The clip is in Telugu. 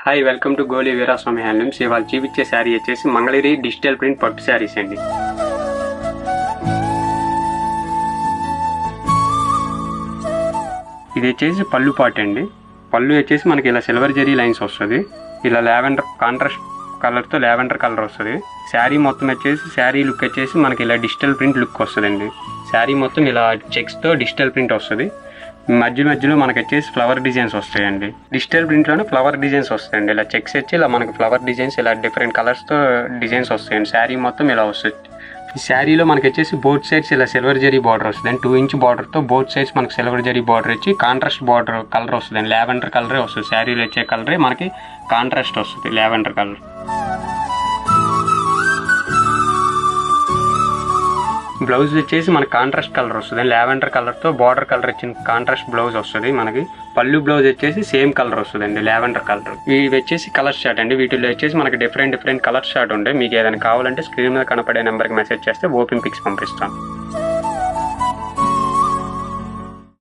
Hi welcome to Goli Veeraswamy handlooms. ఇవాళ చూపించే శారీ వచ్చేసి మంగళగిరి డిజిటల్ ప్రింట్ పట్టు శారీస్ అండి. ఇది వచ్చేసి పళ్ళు పాటు అండి. పళ్ళు వచ్చేసి మనకి ఇలా సిల్వర్ జరీ లైన్స్ వస్తుంది. ఇలా లావెండర్ కాంట్రాస్ట్ కలర్తో లావెండర్ కలర్ వస్తుంది. శారీ మొత్తం వచ్చేసి శారీ లుక్ వచ్చేసి మనకి ఇలా డిజిటల్ ప్రింట్ లుక్ వస్తుందండి. శారీ మొత్తం ఇలా చెక్స్తో డిజిటల్ ప్రింట్ వస్తుంది. మధ్యలో మనకి వచ్చేసి ఫ్లవర్ డిజైన్స్ వస్తాయండి. డిజిటల్ ప్రింట్లోనే ఫ్లవర్ డిజైన్స్ వస్తాయండి. ఇలా చెక్స్ వచ్చి ఇలా మనకి ఫ్లవర్ డిజైన్స్ ఇలా డిఫరెంట్ కలర్స్తో డిజైన్స్ వస్తాయండి. శారీ మొత్తం ఇలా వస్తుంది. ఈ శారీలో మనకి వచ్చేసి బోత్ సైడ్స్ ఇలా సిల్వర్ జరీ బార్డర్ వస్తుంది. 2 ఇంచ్ బార్డర్తో బోత్ సైడ్స్ మనకి సిల్వర్ జరీ బార్డర్ వచ్చి కాంట్రాస్ట్ బార్డర్ కలర్ వస్తుంది. లావెండర్ కలరే వస్తుంది. శారీలో వచ్చే కలరే మనకి కాంట్రాస్ట్ వస్తుంది, లావెండర్ కలర్. బ్లౌజ్ వచ్చేసి మనకి కాంట్రాస్ట్ కలర్ వస్తుంది. లావెండర్ కలర్తో బార్డర్ కలర్ వచ్చిన కాంట్రాస్ట్ బ్లౌజ్ వస్తుంది. మనకి పళ్ళు బ్లౌజ్ వచ్చేసి సేమ్ కలర్ వస్తుంది అండి, లావెండర్ కలర్. ఇవి వచ్చేసి కలర్ షార్ట్ అండి. వీటిలో వచ్చేసి మనకి డిఫరెంట్ కలర్ షార్ట్ ఉంటాయి. మీకు ఏదైనా కావాలంటే స్క్రీన్ మీద కనపడే నెంబర్కి మెసేజ్ చేస్తే ఓపెన్ పిక్స్ పంపిస్తాం.